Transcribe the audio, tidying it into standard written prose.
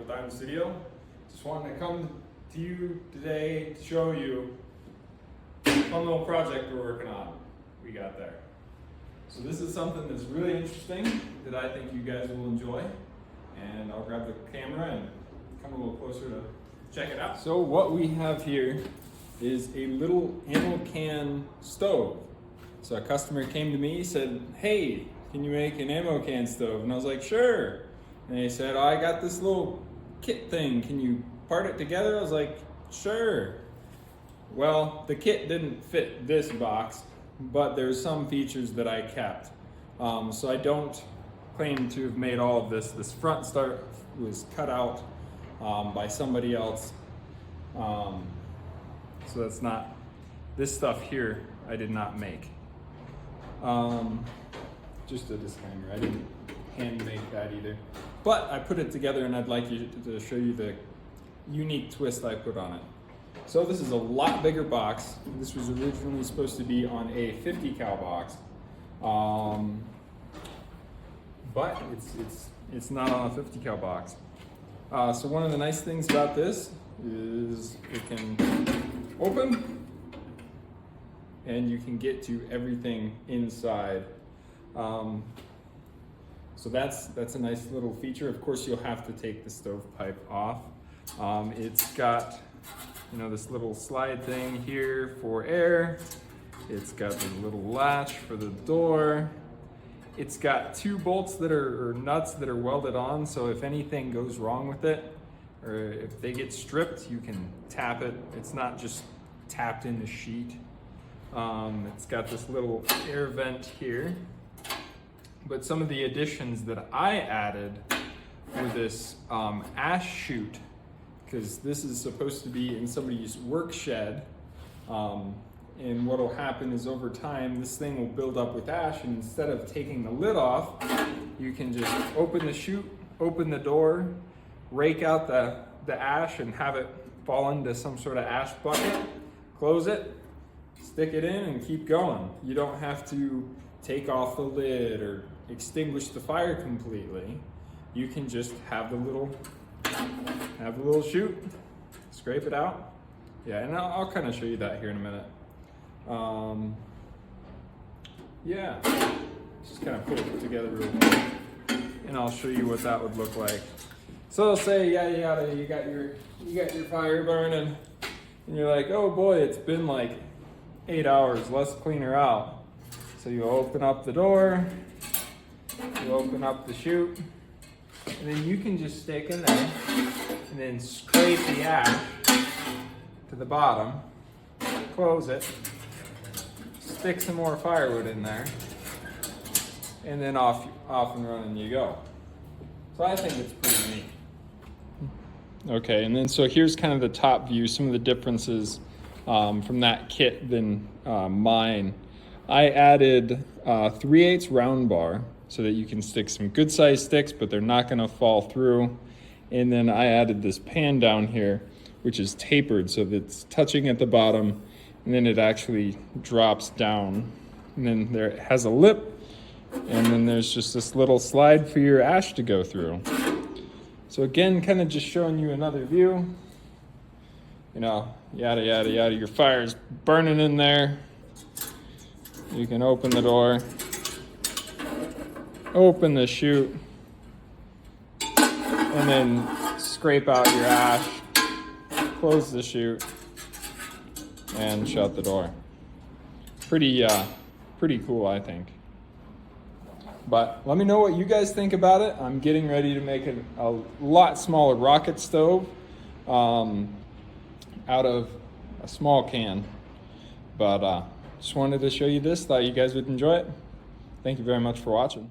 with Diamond Studio. Just wanted to come to you today to show you a fun little project we're working on. We got there. So this is something that's really interesting that I think you guys will enjoy. And I'll grab the camera and come a little closer to check it out. So what we have here is a little ammo can stove. So a customer came to me, said, "Hey, can you make an ammo can stove?" And I was like, "Sure." And they said, "Oh, I got this little kit thing. Can you part it together?" I was like, "Sure." Well, the kit didn't fit this box, but there's some features that I kept. So I don't claim to have made all of this. This front start was cut out by somebody else. So that's not, this stuff here I did not make. Just a disclaimer, I didn't hand make that either. But I put it together and I'd like you to show you the unique twist I put on it. So this is a lot bigger box. This was originally supposed to be on a 50 cal box. But it's not on a 50 cal box. So one of the nice things about this is it can open and you can get to everything inside. So that's a nice little feature. Of course, you'll have to take the stovepipe off. It's got, you know, this little slide thing here for air. It's got the little latch for the door. It's got two bolts that are, or nuts that are welded on, so if anything goes wrong with it, or if they get stripped, you can tap it. It's not just tapped in the sheet. It's got this little air vent here. But some of the additions that I added were this ash chute, because this is supposed to be in somebody's work shed. And what will happen is over time, this thing will build up with ash, and instead of taking the lid off, you can just open the chute, open the door, rake out the ash and have it fall into some sort of ash bucket, close it, stick it in and keep going. You don't have to take off the lid or extinguish the fire completely. You can just have the little chute, scrape it out. Yeah, and I'll kind of show you that here in a minute. Yeah, just kind of put it together real quick, and I'll show you what that would look like. So say, yeah, you got your fire burning, and you're like, "Oh boy, it's been like 8 hours. Let's clean her out." So you open up the door, you open up the chute, and then you can just stick in there, and then scrape the ash to the bottom, close it, stick some more firewood in there, and then off and running you go. So I think it's pretty neat. Okay, and then so here's kind of the top view, some of the differences from that kit than mine. I added 3/8 round bar so that you can stick some good sized sticks, but they're not gonna fall through. And then I added this pan down here, which is tapered so that it's touching at the bottom, and then it actually drops down. And then there it has a lip, and then there's just this little slide for your ash to go through. So again, kind of just showing you another view. You know, yada, yada, yada. Your fire's burning in there. You can open the door, open the chute, and then scrape out your ash, close the chute, and shut the door. Pretty cool, I think. But let me know what you guys think about it. I'm getting ready to make a lot smaller rocket stove out of a small can. But just wanted to show you this. Thought you guys would enjoy it. Thank you very much for watching.